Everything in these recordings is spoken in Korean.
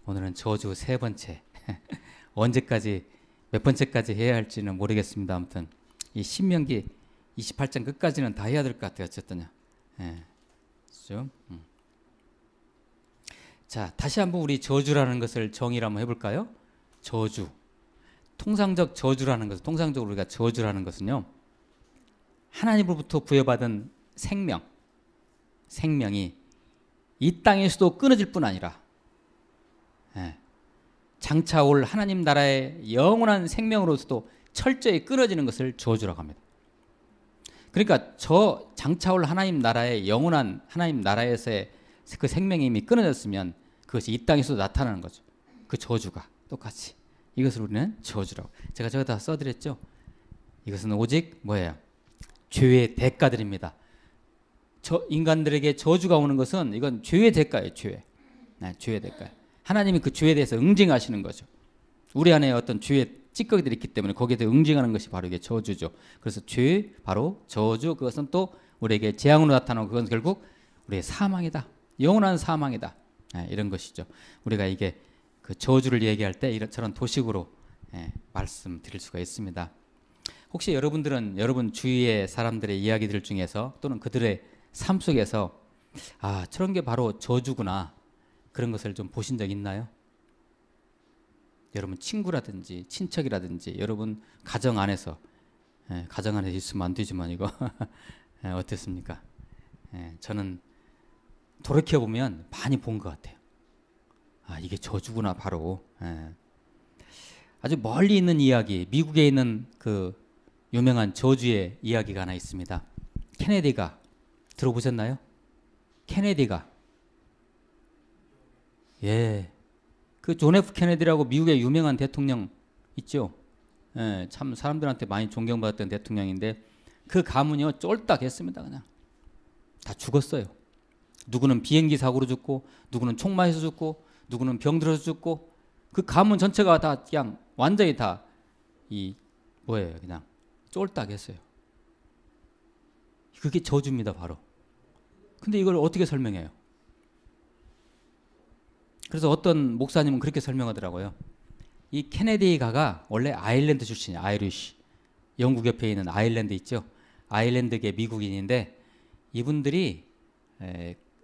오늘은 저주 세 번째. 언제까지 몇 번째까지 해야 할지는 모르겠습니다. 아무튼 이 신명기 28장 끝까지는 다 해야 될 것 같아요. 어쨌든요. 그렇죠? 자, 다시 한번 우리 저주라는 것을 정의를 한번 해볼까요? 저주. 통상적 저주라는 것은, 통상적으로 우리가 저주라는 것은요, 하나님으로부터 부여받은 생명이 이 땅에서도 끊어질 뿐 아니라 장차 올 하나님 나라의 영원한 생명으로서도 철저히 끊어지는 것을 저주라고 합니다. 그러니까 저 장차 올 하나님 나라의 영원한 하나님 나라에서의 그 생명이 이미 끊어졌으면 그것이 이 땅에서도 나타나는 거죠. 그 저주가 똑같이. 이것을 우리는 저주라고. 제가 저기다 써드렸죠. 이것은 오직 뭐예요? 죄의 대가들입니다. 저 인간들에게 저주가 오는 것은 이건 죄의 대가예요. 죄의 대가예요. 하나님이 그 죄에 대해서 응징하시는 거죠. 우리 안에 어떤 죄의 찌꺼기들이 있기 때문에 거기에 대해 응징하는 것이 바로 이게 저주죠. 그래서 죄, 바로 저주, 그것은 또 우리에게 재앙으로 나타나고 그건 결국 우리의 사망이다. 영원한 사망이다. 이런 것이죠. 우리가 이게 그 저주를 얘기할 때 이런저런 도식으로 말씀드릴 수가 있습니다. 혹시 여러분들은 여러분 주위의 사람들의 이야기들 중에서 또는 그들의 삶 속에서 아, 저런 게 바로 저주구나, 그런 것을 좀 보신 적 있나요? 여러분 친구라든지 친척이라든지 여러분 가정 안에서, 가정 안에 있으면 안 되지만 이거 어땠습니까? 저는 돌이켜보면 많이 본 것 같아요. 아, 이게 저주구나 바로. 아주 멀리 있는 이야기, 미국에 있는 그 유명한 저주의 이야기가 하나 있습니다. 케네디가, 들어보셨나요? 케네디가, 그 존 F 케네디라고 미국의 유명한 대통령 있죠. 참 사람들한테 많이 존경받았던 대통령인데 그 가문이요 쫄딱했습니다. 그냥 다 죽었어요. 누구는 비행기 사고로 죽고, 누구는 총 맞아서 죽고, 누구는 병들어서 죽고, 그 가문 전체가 다 그냥 완전히 다 그냥 쫄딱했어요. 그게 저주입니다, 바로. 근데 이걸 어떻게 설명해요? 그래서 어떤 목사님은 그렇게 설명하더라고요. 이 케네디가가 원래 아일랜드 출신이에요. 아이리쉬. 영국 옆에 있는 아일랜드 있죠. 아일랜드계 미국인인데 이분들이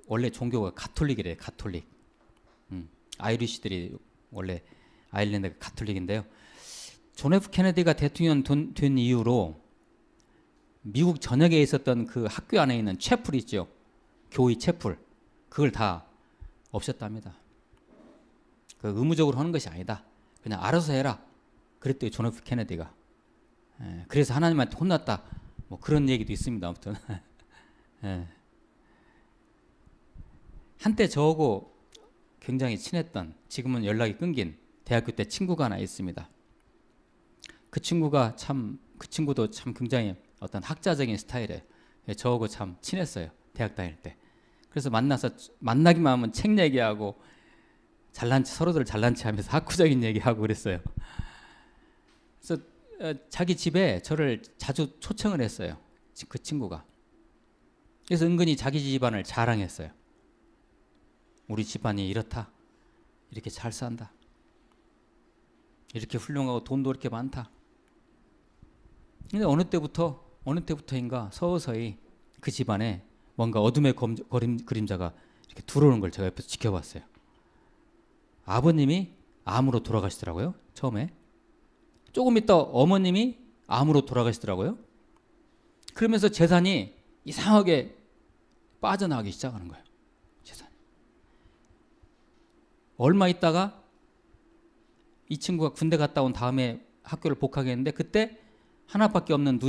원래 종교가 가톨릭이래요. 가톨릭. 아이리쉬들이 원래 아일랜드가 가톨릭인데요. 존 F 케네디가 대통령 된 이후로 미국 전역에 있었던 그 학교 안에 있는 채플 있죠. 교회 채플. 그걸 다 없앴답니다. 그 의무적으로 하는 것이 아니다. 그냥 알아서 해라. 그랬더니 존 F 케네디가. 그래서 하나님한테 혼났다. 뭐 그런 얘기도 있습니다. 아무튼. 한때 저하고 굉장히 친했던, 지금은 연락이 끊긴 대학교 때 친구가 하나 있습니다. 그 친구도 참 굉장히 어떤 학자적인 스타일에 저하고 참 친했어요. 대학 다닐 때. 그래서 만나기만 하면 책 얘기하고 서로들 잘난 체 하면서 학구적인 얘기하고 그랬어요. 그래서 자기 집에 저를 자주 초청을 했어요. 그 친구가. 그래서 은근히 자기 집안을 자랑했어요. 우리 집안이 이렇다. 이렇게 잘 산다. 이렇게 훌륭하고 돈도 이렇게 많다. 근데 어느 때부터인가 서서히 그 집안에 뭔가 어둠의 그림자가 이렇게 들어오는 걸 제가 옆에서 지켜봤어요. 아버님이 암으로 돌아가시더라고요. 처음에. 조금 있다 어머님이 암으로 돌아가시더라고요. 그러면서 재산이 이상하게 빠져나가기 시작하는 거예요. 재산이. 얼마 있다가 이 친구가 군대 갔다 온 다음에 학교를 복학했는데 그때 하나밖에 없는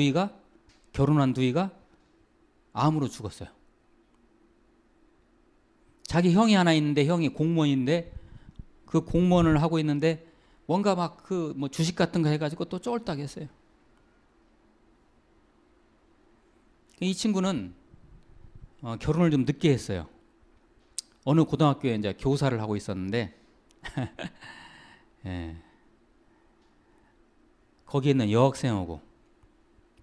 결혼한 누이가 암으로 죽었어요. 자기 형이 하나 있는데 형이 공무원인데 그 공무원을 하고 있는데 뭔가 막 그 뭐 주식 같은 거 해가지고 또 쫄딱했어요. 이 친구는 결혼을 좀 늦게 했어요. 어느 고등학교에 이제 교사를 하고 있었는데 거기에 있는 여학생하고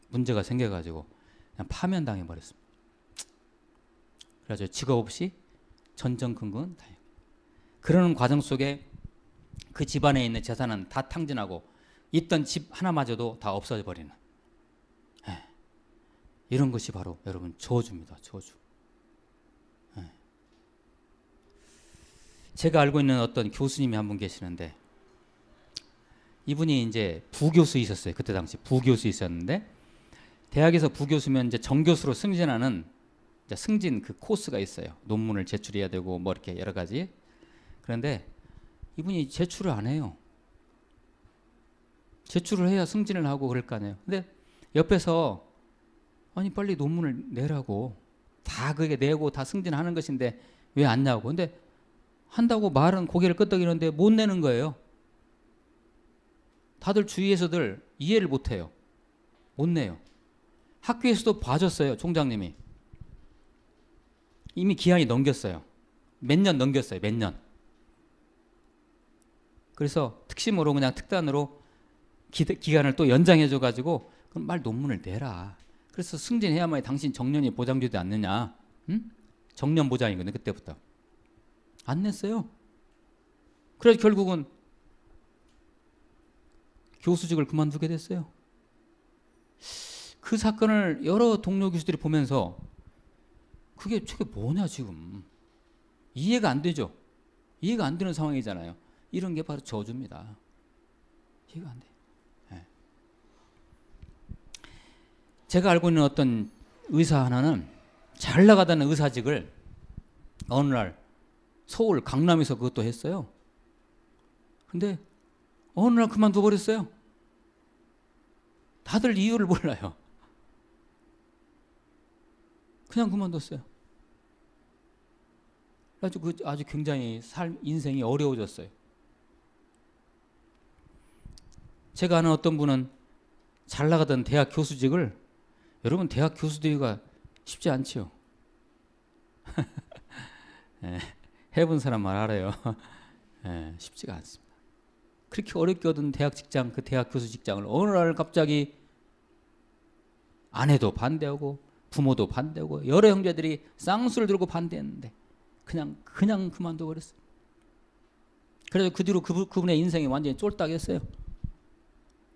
문제가 생겨가지고 그냥 파면당해 버렸습니다. 그래서 직업 없이 전전긍긍은 다행이고 그러는 과정 속에 그 집안에 있는 재산은 다 탕진하고 있던 집 하나마저도 다 없어져 버리는, 예. 이런 것이 바로 여러분 저주입니다. 저주. 예. 제가 알고 있는 어떤 교수님이 한 분 계시는데, 이분이 이제 부교수이셨어요. 그때 당시 부교수이셨는데, 대학에서 부교수면 이제 정교수로 승진하는 이제 승진 그 코스가 있어요. 논문을 제출해야 되고 뭐 이렇게 여러 가지. 그런데 이분이 제출을 안 해요. 제출을 해야 승진을 하고 그럴 거 아니에요. 근데 옆에서 아니 빨리 논문을 내라고, 다 그게 내고 다 승진하는 것인데 왜 안 나오고. 근데 한다고 말은 고개를 끄덕이는데 못 내는 거예요. 다들 주위에서들 이해를 못 해요. 못 내요. 학교에서도 봐줬어요. 총장님이. 이미 기한이 넘겼어요. 몇 년 넘겼어요. 몇 년. 그래서 특심으로 그냥 특단으로 기간을 또 연장해 줘가지고 그럼 말 논문을 내라. 그래서 승진해야만 당신 정년이 보장되지 않느냐. 응? 정년 보장이거든요. 그때부터. 안 냈어요. 그래서 결국은 교수직을 그만두게 됐어요. 그 사건을 여러 동료 교수들이 보면서 저게 뭐냐 지금. 이해가 안 되죠. 이해가 안 되는 상황이잖아요. 이런 게 바로 저주입니다. 이해가 안 돼요. 네. 제가 알고 있는 어떤 의사 하나는 잘 나가다는 의사직을 어느 날 서울 강남에서 그것도 했어요. 근데 어느 날 그만둬 버렸어요. 다들 이유를 몰라요. 그냥 그만뒀어요. 아주 굉장히 인생이 어려워졌어요. 제가 아는 어떤 분은 잘 나가던 대학 교수직을, 여러분 대학 교수 되기가 쉽지 않지요. 네, 해본 사람만 알아요. 네, 쉽지가 않습니다. 그렇게 어렵게 얻은 대학 직장, 그 대학 교수 직장을 어느 날 갑자기 아내도 반대하고 부모도 반대하고 여러 형제들이 쌍수를 들고 반대했는데 그냥 그만둬 버렸어요. 그래서 그 뒤로 그분의 인생이 완전히 쫄딱했어요.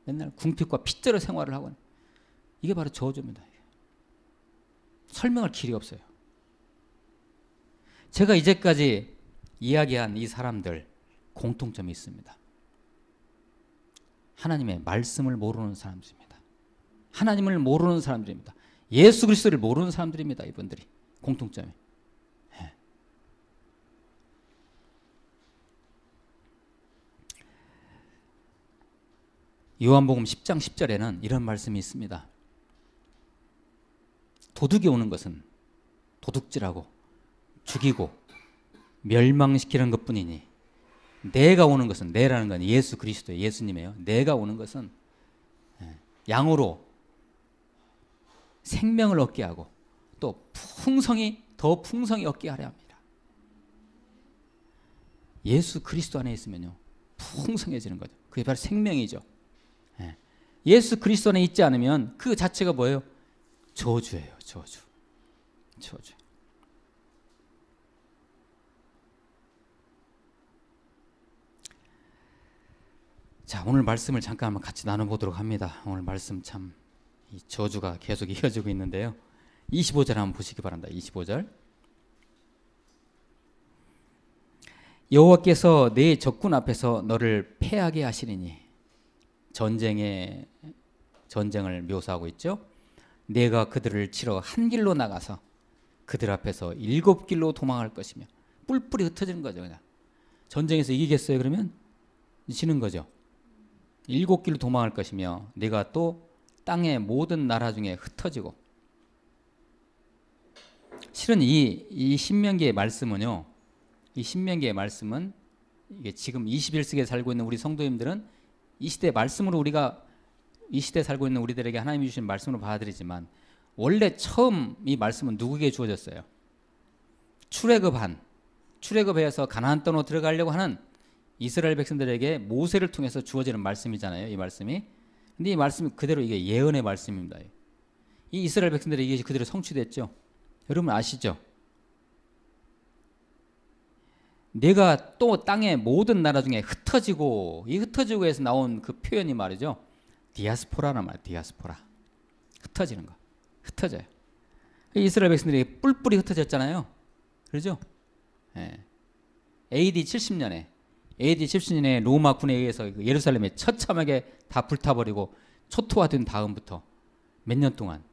맨날 궁핍과 핏대로 생활을 하고. 이게 바로 저주입니다. 설명할 길이 없어요. 제가 이제까지 이야기한 이 사람들 공통점이 있습니다. 하나님의 말씀을 모르는 사람들입니다. 하나님을 모르는 사람들입니다. 예수 그리스도를 모르는 사람들입니다. 이분들이 공통점이. 네. 요한복음 10장 10절에는 이런 말씀이 있습니다. 도둑이 오는 것은 도둑질하고 죽이고 멸망시키는 것뿐이니, 내가 오는 것은, 내라는 건 예수 그리스도의 예수님이에요. 내가 오는 것은 양으로 생명을 얻게 하고 또 더 풍성히 얻게 하려 합니다. 예수 그리스도 안에 있으면요 풍성해지는 거죠. 그게 바로 생명이죠. 예수 그리스도 안에 있지 않으면 그 자체가 뭐예요? 저주예요. 저주. 자, 오늘 말씀을 잠깐 한번 같이 나눠보도록 합니다. 오늘 말씀 참 이 저주가 계속 이어지고 있는데요. 25절 한번 보시기 바랍니다. 25절. 여호와께서 네 적군 앞에서 너를 패하게 하시리니. 전쟁을 묘사하고 있죠. 내가 그들을 치러 한 길로 나가서 그들 앞에서 7길로 도망할 것이며. 뿔뿔이 흩어지는 거죠. 그냥 전쟁에서 이기겠어요? 그러면 지는 거죠. 7길로 도망할 것이며 내가 또 땅의 모든 나라 중에 흩어지고. 실은 이 신명기의 말씀은요, 이 신명기의 말씀은 이게 지금 21세기에 살고 있는 우리 성도님들은 이 시대 말씀으로 우리가 이 시대에 살고 있는 우리들에게 하나님이 주신 말씀으로 받아들이지만, 원래 처음 이 말씀은 누구에게 주어졌어요? 출애굽해서 가나안 땅으로 들어가려고 하는 이스라엘 백성들에게 모세를 통해서 주어지는 말씀이잖아요. 이 말씀이. 근데 이 말씀이 그대로 이게 예언의 말씀입니다. 이 이스라엘 백성들이 이게 그대로 성취됐죠. 여러분 아시죠? 내가 또 땅의 모든 나라 중에 흩어지고, 이 흩어지고에서 나온 그 표현이 말이죠, 디아스포라란 말이에요. 디아스포라. 흩어지는 거. 흩어져요. 이스라엘 백성들이 뿔뿔이 흩어졌잖아요. 그러죠? 예. AD 70년에 로마군에 의해서 예루살렘에 처참하게 다 불타버리고 초토화된 다음부터 몇 년 동안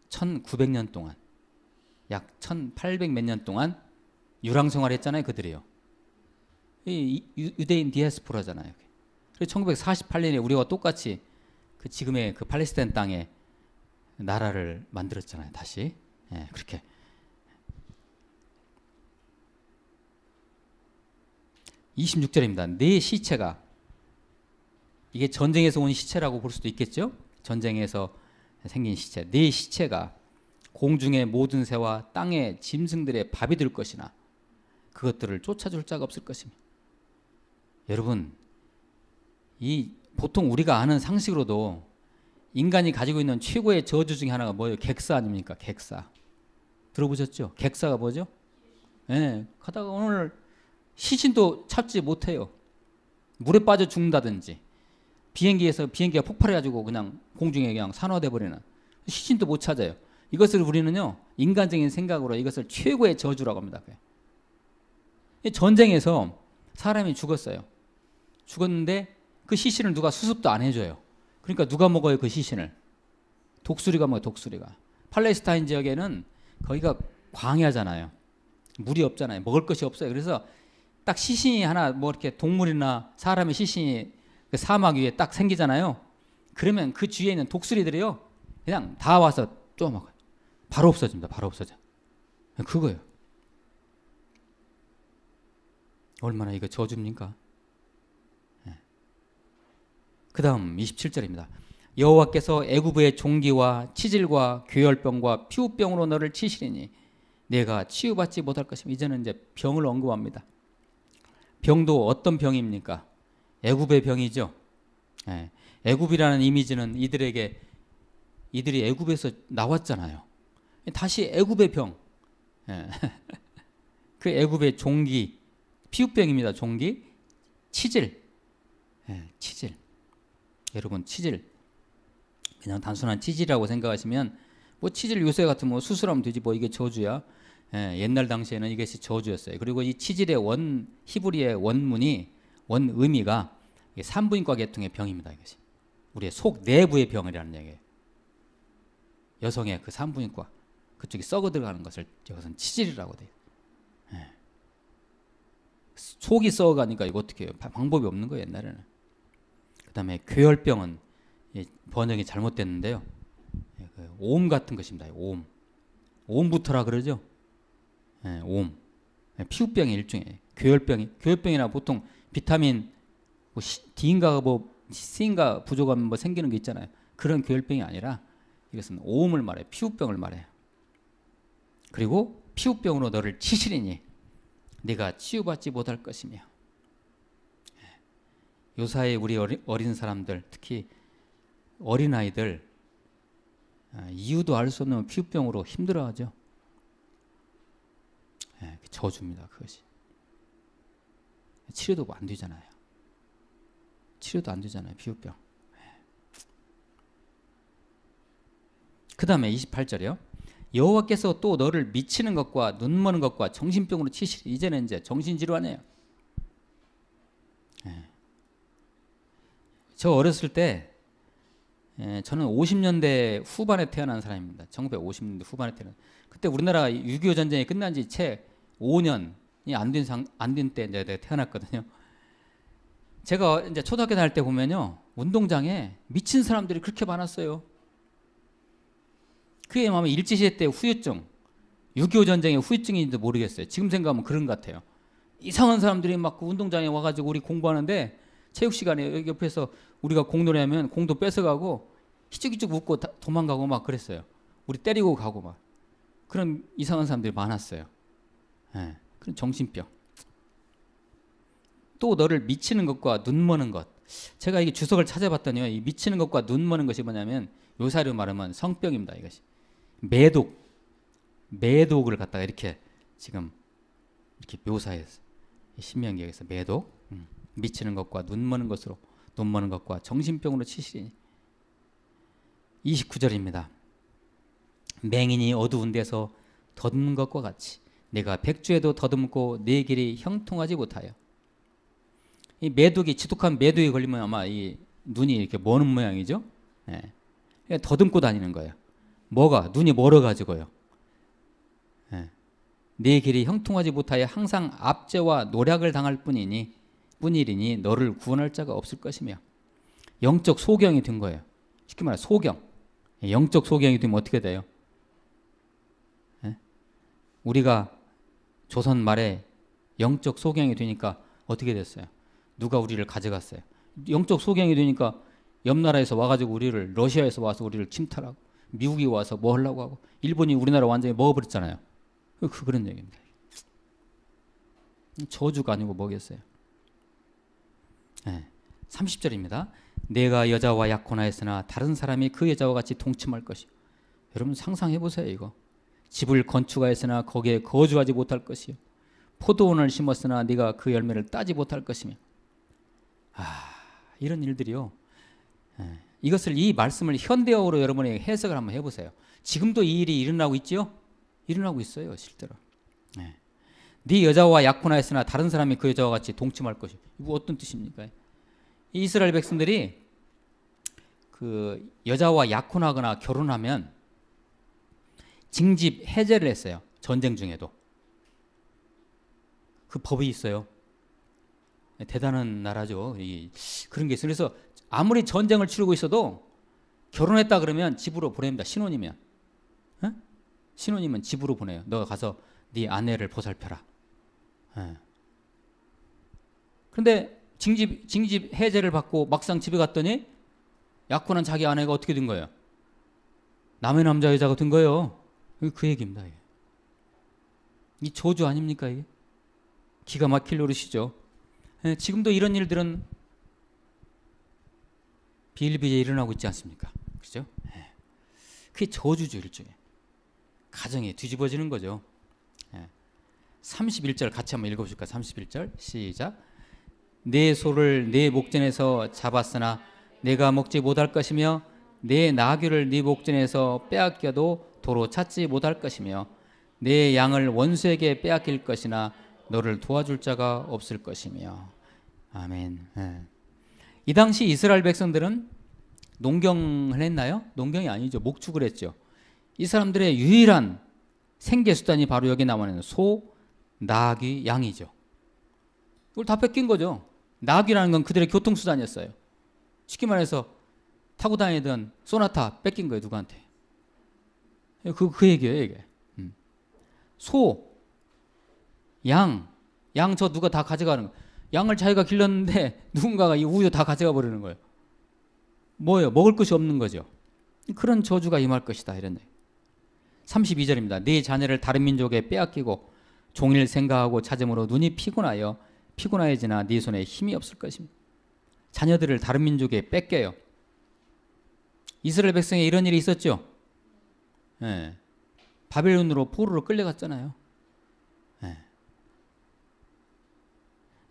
1900년 동안, 약 1800 몇 년 동안 유랑 생활했잖아요. 그들이요. 이 유대인 디아스포라잖아요. 그래서 1948년에 우리와 똑같이 그 지금의 그 팔레스타인 땅에 나라를 만들었잖아요. 다시. 예, 그렇게. (26절입니다) 네 시체가, 이게 전쟁에서 온 시체라고 볼 수도 있겠죠. 전쟁에서 생긴 시체. 네 시체가 공중의 모든 새와 땅의 짐승들의 밥이 될 것이나 그것들을 쫓아줄 자가 없을 것이며. 여러분, 이 보통 우리가 아는 상식으로도 인간이 가지고 있는 최고의 저주 중에 하나가 뭐예요? 객사 아닙니까? 객사. 들어보셨죠? 객사가 뭐죠? 예, 가다가 오늘 시신도 찾지 못해요. 물에 빠져 죽는다든지, 비행기가 폭발해가지고 그냥 공중에 그냥 산화돼 버리는, 시신도 못 찾아요. 이것을 우리는요, 인간적인 생각으로 이것을 최고의 저주라고 합니다. 전쟁에서 사람이 죽었어요. 죽었는데 그 시신을 누가 수습도 안 해줘요. 그러니까 누가 먹어요? 그 시신을? 독수리가 먹어요. 독수리가. 팔레스타인 지역에는 거기가 광야잖아요. 물이 없잖아요. 먹을 것이 없어요. 그래서 딱 시신이 하나, 뭐 이렇게 동물이나 사람의 시신이 그 사막 위에 딱 생기잖아요. 그러면 그 주위에 있는 독수리들이요, 그냥 다 와서 쪼먹어요. 바로 없어집니다. 바로 없어져. 그거예요. 얼마나 이거 저주입니까? 네. 그 다음 27절입니다. 여호와께서 애굽의 종기와 치질과 괴혈병과 피부병으로 너를 치시리니 내가 치유받지 못할 것이며. 이제는 이제 병을 언급합니다. 병도 어떤 병입니까? 애굽의 병이죠. 예. 애굽이라는 이미지는 이들이 애굽에서 나왔잖아요. 다시 애굽의 병. 예. 그 애굽의 종기, 피부병입니다. 종기, 치질. 예, 치질. 여러분, 치질. 그냥 단순한 치질이라고 생각하시면, 뭐 치질 요새 같은 뭐 수술하면 되지, 뭐 이게 저주야. 예, 옛날 당시에는 이것이 저주였어요. 그리고 이 치질의 히브리의 원 의미가 산부인과 계통의 병입니다. 이것이 우리의 속 내부의 병이라는 얘기예요. 여성의 그 산부인과 그쪽이 썩어 들어가는 것을 이것은 치질이라고 돼요. 예. 속이 썩어가니까 이거 어떻게 해요? 방법이 없는 거예요, 옛날에는. 그 다음에 괴혈병은 번역이 잘못됐는데요. 옴 같은 것입니다. 옴부터라 그러죠. 예, 옴. 피부병의 일종이에요. 괴혈병이나 보통 비타민 뭐 D인가 뭐 C인가 부족하면 뭐 생기는 게 있잖아요. 그런 괴혈병이 아니라 이것은 옴을 말해요. 피부병을 말해요. 그리고 피부병으로 너를 치시리니 네가 치유받지 못할 것이며. 요사이 우리 어린 사람들, 특히 어린아이들, 이유도 알 수 없는 피부병으로 힘들어하죠. 저주입니다. 그것이. 치료도 안 되잖아요. 피부병. 그 다음에 28절이요. 여호와께서 또 너를 미치는 것과 눈머는 것과 정신병으로 치시리. 이제는 이제 정신질환이에요. 저 어렸을 때, 저는 50년대 후반에 태어난 사람입니다. 1950년대 후반에 태어난. 그때 우리나라 6.25 전쟁이 끝난 지 채 5년이 안 된 때 이제 내가 태어났거든요. 제가 이제 초등학교 다닐 때 보면요, 운동장에 미친 사람들이 그렇게 많았어요. 그게 아마 일제시대 때 후유증, 6.25 전쟁의 후유증인지도 모르겠어요. 지금 생각하면 그런 것 같아요. 이상한 사람들이 막 그 운동장에 와가지고 우리 공부하는데, 체육 시간에 여기 옆에서 우리가 공놀이 하면 공도 뺏어가고 희죽희죽 웃고 도망가고 막 그랬어요. 우리 때리고 가고 막 그런 이상한 사람들이 많았어요. 그런 정신병. 또 너를 미치는 것과 눈머는 것. 제가 이게 주석을 찾아봤더니요, 이 미치는 것과 눈머는 것이 뭐냐면 요사로 말하면 성병입니다. 이것이 매독, 매독을 갖다가 이렇게 지금 이렇게 묘사했어요. 신명기에서 매독, 미치는 것과 눈 머는 것으로, 눈 머는 것과 정신병으로 치시리니. 29절입니다. 맹인이 어두운 데서 더듬는 것과 같이 내가 백주에도 더듬고 내 길이 형통하지 못하여. 이 매독이, 지독한 매독이 걸리면 아마 이 눈이 이렇게 머는 모양이죠. 예. 더듬고 다니는 거예요. 뭐가? 눈이 멀어가지고요. 예. 내 길이 형통하지 못하여 항상 압제와 노략을 당할 뿐이니 너를 구원할 자가 없을 것이며. 영적 소경이 된 거예요. 쉽게 말해 소경. 영적 소경이 되면 어떻게 돼요? 예? 우리가 조선 말에 영적 소경이 되니까 어떻게 됐어요? 누가 우리를 가져갔어요? 영적 소경이 되니까 옆 나라에서 와가지고 우리를, 러시아에서 와서 우리를 침탈하고, 미국이 와서 뭐 하려고 하고, 일본이 우리나라 완전히 먹어버렸잖아요. 그런 얘기입니다. 저주가 아니고 뭐겠어요? 네. 30절입니다. 내가 여자와 약혼하였으나 다른 사람이 그 여자와 같이 동침할 것이요. 여러분 상상해 보세요. 이거 집을 건축하였으나 거기에 거주하지 못할 것이요. 포도원을 심었으나 네가 그 열매를 따지 못할 것이며. 이런 일들이요. 이것을, 이 말씀을 현대어로 여러분이 해석을 한번 해보세요. 지금도 이 일이 일어나고 있지요? 일어나고 있어요, 실제로. 네 여자와 약혼하였으나 다른 사람이 그 여자와 같이 동침할 것이. 이거 어떤 뜻입니까? 이 이스라엘 백성들이 그 여자와 약혼하거나 결혼하면 징집 해제를 했어요. 전쟁 중에도. 그 법이 있어요. 대단한 나라죠. 그런 게 있어요. 그래서 아무리 전쟁을 치르고 있어도 결혼했다 그러면 집으로 보냅니다. 신혼이면. 에? 신혼이면 집으로 보내요. 너 가서 네 아내를 보살펴라. 그런데 징집 해제를 받고 막상 집에 갔더니 약혼한 자기 아내가 어떻게 된 거예요? 남의 남자 여자가 된 거예요. 그 얘기입니다. 이게. 이 저주 아닙니까 이게? 기가 막힐 노릇이죠. 지금도 이런 일들은 비일비재 일어나고 있지 않습니까? 그죠? 그게 저주죠, 일종의. 가정이 뒤집어지는 거죠. 31절 같이 한번 읽어보실까요? 31절 시작. 내 소를 내 목전에서 잡았으나 내가 먹지 못할 것이며 내 나귀를 네 목전에서 빼앗겨도 도로 찾지 못할 것이며 내 양을 원수에게 빼앗길 것이나 너를 도와줄 자가 없을 것이며. 아멘. 이 당시 이스라엘 백성들은 농경을 했나요? 농경이 아니죠. 목축을 했죠. 이 사람들의 유일한 생계수단이 바로 여기 나오는 소, 나귀, 양이죠. 이걸 다 뺏긴 거죠. 나귀라는 건 그들의 교통수단이었어요. 쉽게 말해서 타고 다니던 소나타 뺏긴 거예요. 누구한테? 그 얘기예요. 이게. 소, 양 저 누가 다 가져가는 거예요. 양을 자기가 길렀는데 누군가가 이 우유 다 가져가 버리는 거예요. 뭐예요? 먹을 것이 없는 거죠. 그런 저주가 임할 것이다. 이런 얘기. 32절입니다. 네 자녀를 다른 민족에 빼앗기고 종일 생각하고 찾음으로 눈이 피곤하여지나 네 손에 힘이 없을 것입니다. 자녀들을 다른 민족에 뺏겨요. 이스라엘 백성에 이런 일이 있었죠. 바벨론으로 포로로 끌려갔잖아요.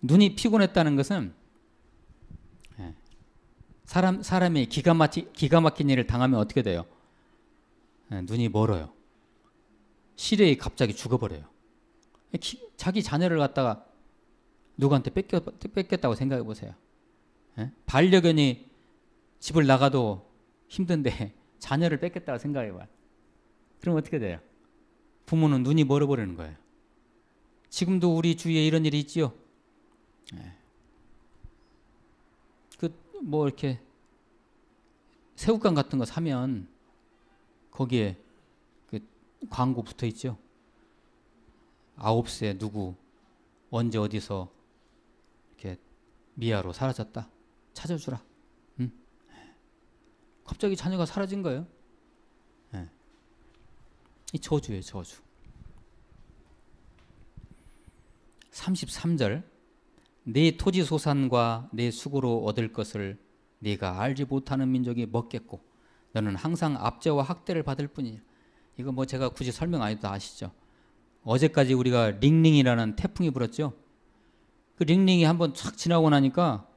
눈이 피곤했다는 것은 사람이 기가 막힌 일을 당하면 어떻게 돼요? 눈이 멀어요. 시력이 갑자기 죽어버려요. 자기 자녀를 갖다가 누구한테 뺏겼다고 생각해 보세요. 반려견이 집을 나가도 힘든데 자녀를 뺏겼다고 생각해 봐요. 그럼 어떻게 돼요? 부모는 눈이 멀어버리는 거예요. 지금도 우리 주위에 이런 일이 있지요. 뭐 이렇게 새우깡 같은 거 사면 거기에 그 광고 붙어 있죠. 9세 누구 언제 어디서 이렇게 미아로 사라졌다. 찾아주라. 갑자기 자녀가 사라진 거예요. 이 저주예요, 저주. 33절. 네 토지 소산과 네 수고로 얻을 것을 네가 알지 못하는 민족이 먹겠고 너는 항상 압제와 학대를 받을 뿐이야. 이거 뭐 제가 굳이 설명 안 해도 다 아시죠? 어제까지 우리가 링링이라는 태풍이 불었죠. 그 링링이 한번 촥 지나고 나니까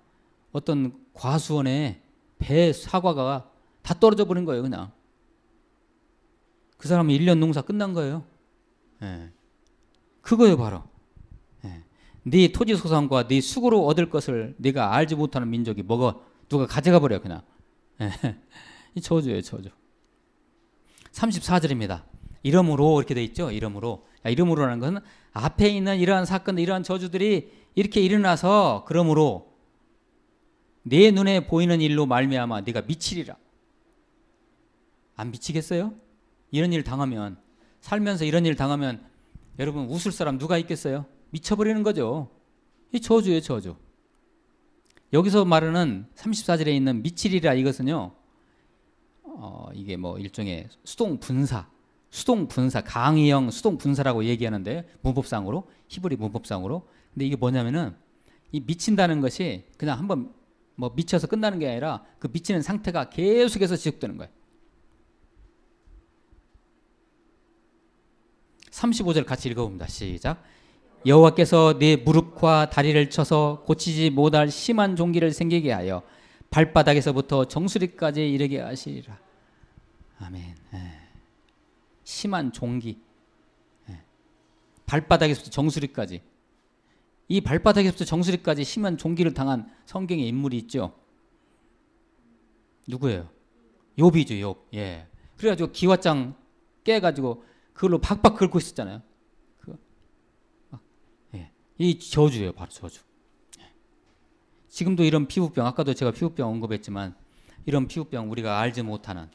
어떤 과수원에 배 사과가 다 떨어져 버린 거예요, 그냥. 그 사람은 1년 농사 끝난 거예요. 예. 그거예요, 바로. 예. 네 토지 소산과 네 수고로 얻을 것을 네가 알지 못하는 민족이 먹어 누가 가져가 버려요, 그냥. 예. 이 저주예요, 저주. 34절입니다. 이러므로 이렇게 돼 있죠. 이러므로. 이러므로라는 것은 앞에 있는 이러한 사건들, 이러한 저주들이 이렇게 일어나서 그러므로 내 눈에 보이는 일로 말미암아 네가 미치리라. 안 미치겠어요? 이런 일 당하면, 살면서 이런 일 당하면 여러분 웃을 사람 누가 있겠어요? 미쳐버리는 거죠. 이 저주예요, 저주. 여기서 말하는 34절에 있는 미치리라 이것은요, 이게 뭐 일종의 수동분사, 강의형 수동분사라고 얘기하는데, 문법상으로, 히브리 문법상으로. 근데 이게 뭐냐면은 이 미친다는 것이 그냥 한번 뭐 미쳐서 끝나는 게 아니라 그 미치는 상태가 계속해서 지속되는 거예요. 35절 같이 읽어봅니다. 시작. 여호와께서 네 무릎과 다리를 쳐서 고치지 못할 심한 종기를 생기게 하여 발바닥에서부터 정수리까지 이르게 하시리라. 아멘. 심한 종기. 발바닥에서부터 정수리까지. 이 발바닥에서부터 정수리까지 심한 종기를 당한 성경의 인물이 있죠. 누구예요? 욥이죠, 욥. 예. 그래가지고 기왓장 깨가지고 그걸로 박박 긁고 있었잖아요. 예. 이 저주예요, 바로 저주. 예. 지금도 이런 피부병, 아까도 제가 피부병 언급했지만 이런 피부병 우리가 알지 못하는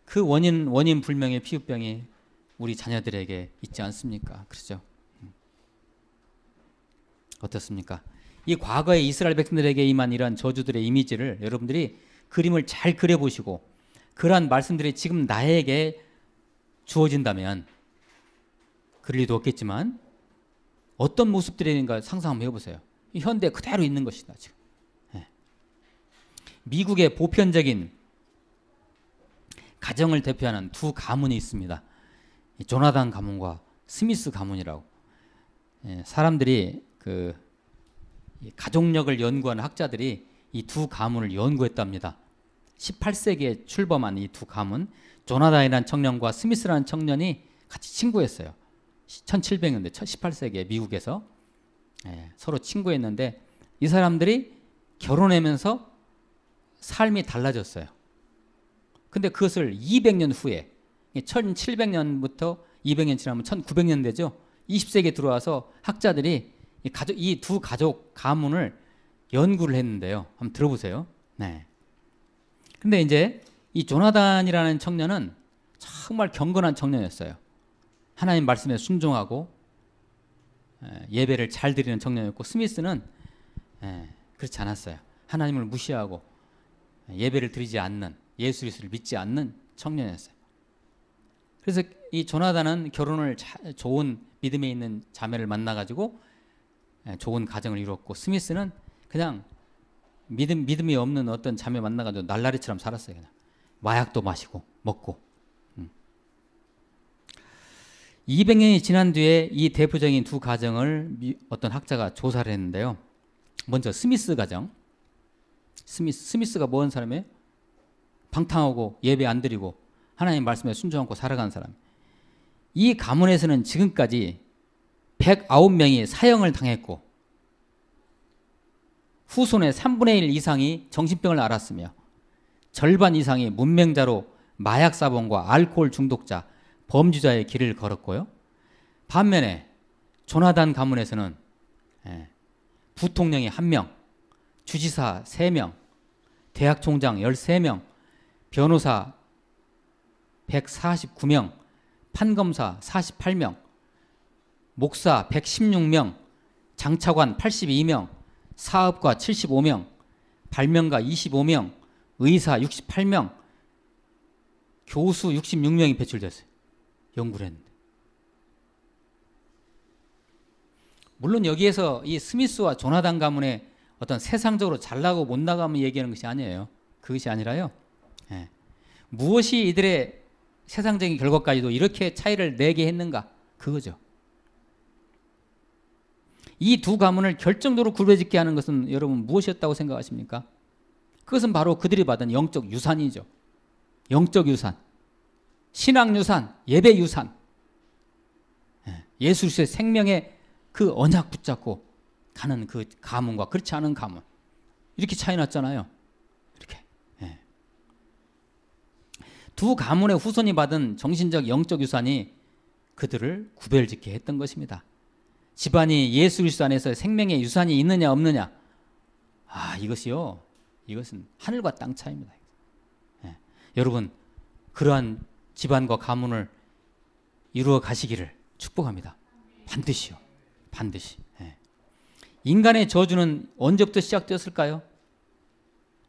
그 원인 불명의 피부병이 우리 자녀들에게 있지 않습니까? 그렇죠? 어떻습니까? 이 과거의 이스라엘 백성들에게 임한 이러한 저주들의 이미지를 여러분들이 그림을 잘 그려보시고 그러한 말씀들이 지금 나에게 주어진다면, 그럴 리도 없겠지만 어떤 모습들인가 상상 한번 해보세요. 현대 그대로 있는 것이다 지금. 예. 미국의 보편적인 가정을 대표하는 두 가문이 있습니다. 조나단 가문과 스미스 가문이라고. 예, 사람들이 그 가족력을 연구하는 학자들이 이 두 가문을 연구했답니다. 18세기에 출범한 이 두 가문, 조나단이라는 청년과 스미스라는 청년이 같이 친구였어요. 1700년대 18세기에 미국에서 서로 친구였는데 이 사람들이 결혼하면서 삶이 달라졌어요. 근데 그것을 200년 후에 1700년부터 200년 지나면 1900년 되죠. 20세기에 들어와서 학자들이 이 두 가족 가문을 연구를 했는데요. 한번 들어보세요. 네. 근데 이제 이 조나단이라는 청년은 정말 경건한 청년이었어요. 하나님 말씀에 순종하고 예배를 잘 드리는 청년이었고, 스미스는 그렇지 않았어요. 하나님을 무시하고 예배를 드리지 않는, 예수 그리스도를 믿지 않는 청년이었어요. 그래서 이 조나단은 결혼을 좋은 믿음에 있는 자매를 만나가지고 좋은 가정을 이루었고, 스미스는 그냥 믿음이 없는 어떤 자매 만나가지고 날라리처럼 살았어요. 그냥 마약도 마시고 먹고. 200년이 지난 뒤에 이 대표적인 두 가정을 어떤 학자가 조사를 했는데요. 먼저 스미스 가정. 스미스가 뭐 하는 사람이에요? 방탕하고 예배 안 드리고 하나님 말씀에 순종 않고 살아가는 사람. 이 가문에서는 지금까지 109명이 사형을 당했고 후손의 3분의 1 이상이 정신병을 앓았으며 절반 이상이 문맹자로 마약 사범과 알코올 중독자, 범죄자의 길을 걸었고요. 반면에 조나단 가문에서는 부통령이 1명, 주지사 3명, 대학 총장 13명, 변호사 149명, 판검사 48명, 목사 116명, 장차관 82명, 사업가 75명, 발명가 25명, 의사 68명, 교수 66명이 배출됐어요. 연구를 했는데. 물론 여기에서 이 스미스와 조나단 가문의 어떤 세상적으로 잘나고 못나가면 얘기하는 것이 아니에요. 그것이 아니라요. 무엇이 이들의 세상적인 결과까지도 이렇게 차이를 내게 했는가? 그거죠. 이 두 가문을 결정적으로 구별짓게 하는 것은 여러분 무엇이었다고 생각하십니까? 그것은 바로 그들이 받은 영적 유산이죠. 영적 유산, 신앙 유산, 예배 유산, 예수 그리스도의 생명의 그 언약 붙잡고 가는 그 가문과 그렇지 않은 가문, 이렇게 차이 났잖아요. 이렇게. 두 가문의 후손이 받은 정신적 영적 유산이 그들을 구별짓게 했던 것입니다. 집안이 예수 그리스도 안에서 생명의 유산이 있느냐 없느냐, 이것이요, 이것은 하늘과 땅 차이입니다. 여러분, 그러한 집안과 가문을 이루어 가시기를 축복합니다. 반드시요, 반드시. 인간의 저주는 언제부터 시작되었을까요?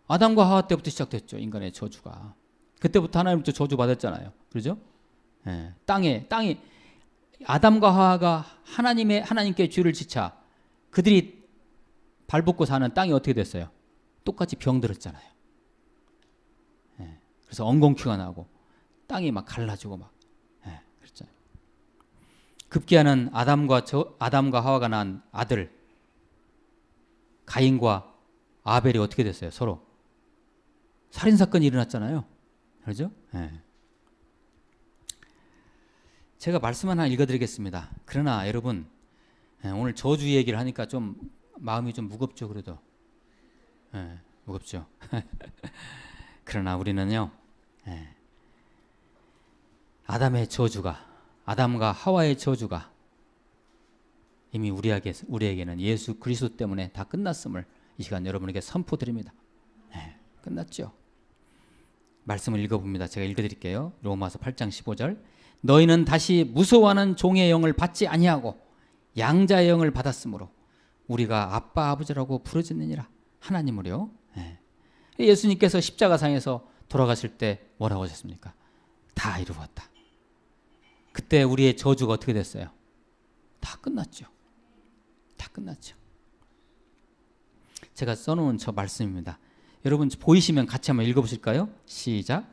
아담과 하와 때부터 시작됐죠. 인간의 저주가. 그때부터 하나님부터 저주 받았잖아요. 그렇죠? 땅이 아담과 하와가 하나님께 죄를 지차 그들이 발벗고 사는 땅이 어떻게 됐어요? 똑같이 병들었잖아요. 그래서 엉겅퀴가 나고 땅이 막 갈라지고 막 그랬잖아요. 급기야는 아담과 하와가 낳은 아들 가인과 아벨이 어떻게 됐어요? 서로 살인 사건이 일어났잖아요. 그렇죠? 제가 말씀 하나 읽어드리겠습니다. 그러나 여러분, 오늘 저주 얘기를 하니까 좀 마음이 좀 무겁죠. 그래도 무겁죠. 그러나 우리는요, 아담과 하와의 저주가 이미 우리에게는 예수 그리스도 때문에 다 끝났음을 이 시간 여러분에게 선포드립니다. 끝났죠. 말씀을 읽어봅니다. 제가 읽어드릴게요. 로마서 8장 15절. 너희는 다시 무서워하는 종의 영을 받지 아니하고 양자의 영을 받았으므로 우리가 아빠 아버지라고 부르짖느니라. 하나님으로요. 예수님께서 십자가상에서 돌아가실 때 뭐라고 하셨습니까? 다 이루었다. 그때 우리의 저주가 어떻게 됐어요? 다 끝났죠. 다 끝났죠. 제가 써놓은 저 말씀입니다. 여러분 보이시면 같이 한번 읽어보실까요? 시작.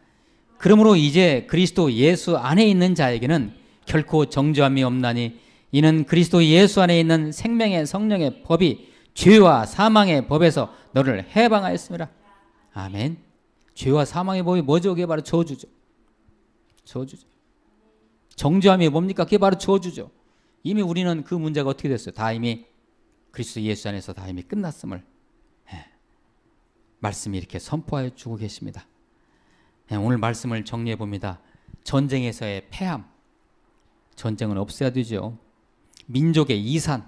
그러므로 이제 그리스도 예수 안에 있는 자에게는 결코 정죄함이 없나니 이는 그리스도 예수 안에 있는 생명의 성령의 법이 죄와 사망의 법에서 너를 해방하였습니다. 아멘. 죄와 사망의 법이 뭐죠? 그게 바로 저주죠. 저주죠. 정죄함이 뭡니까? 그게 바로 저주죠. 이미 우리는 그 문제가 어떻게 됐어요? 다 이미 그리스도 예수 안에서 다 이미 끝났음을 말씀이 이렇게 선포하여 주고 계십니다. 오늘 말씀을 정리해 봅니다. 전쟁에서의 패함, 전쟁은 없애야 되죠. 민족의 이산,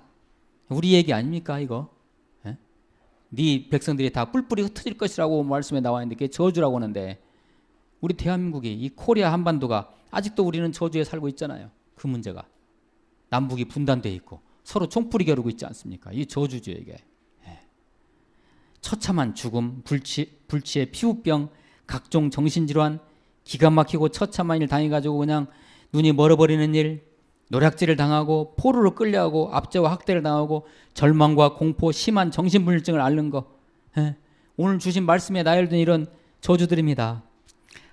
우리 얘기 아닙니까 이거? 네 백성들이 다 뿔뿔이 흩어질 것이라고 말씀에 나와 있는데 그게 저주라고 하는데 우리 대한민국이 이 코리아 한반도가 아직도 우리는 저주에 살고 있잖아요. 그 문제가 남북이 분단되어 있고 서로 총뿌리 겨루고 있지 않습니까? 이 저주죠 이게. 처참한 죽음, 불치의 피부병, 각종 정신질환, 기가 막히고 처참한 일 당해가지고 그냥 눈이 멀어버리는 일, 노략질을 당하고 포로로 끌려가고 압제와 학대를 당하고 절망과 공포, 심한 정신분열증을 앓는 거. 오늘 주신 말씀에 나열된 이런 저주들입니다.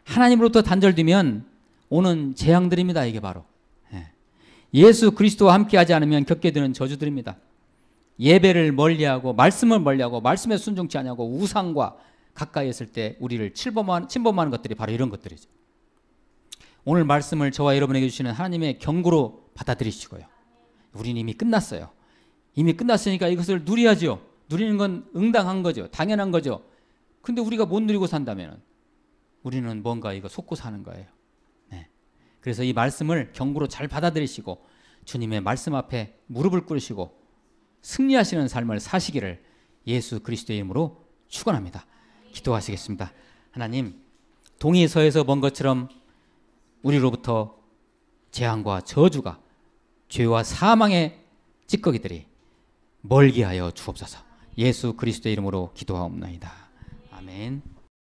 하나님으로부터 단절되면 오는 재앙들입니다. 이게 바로 예수 그리스도와 함께하지 않으면 겪게 되는 저주들입니다. 예배를 멀리하고 말씀을 멀리하고 말씀에 순종치 않냐고 우상과 가까이 있을 때 우리를 침범하는 것들이 바로 이런 것들이죠. 오늘 말씀을 저와 여러분에게 주시는 하나님의 경고로 받아들이시고요. 우리는 이미 끝났어요. 이미 끝났으니까 이것을 누려야죠. 누리는 건 응당한 거죠. 당연한 거죠. 근데 우리가 못 누리고 산다면 우리는 뭔가 이거 속고 사는 거예요. 그래서 이 말씀을 경고로 잘 받아들이시고 주님의 말씀 앞에 무릎을 꿇으시고 승리하시는 삶을 사시기를 예수 그리스도의 이름으로 축원합니다. 기도하시겠습니다. 하나님, 동이 서에서 먼 것처럼 우리로부터 재앙과 저주가 죄와 사망의 찌꺼기들이 멀게 하여 주옵소서. 예수 그리스도의 이름으로 기도하옵나이다. 아멘.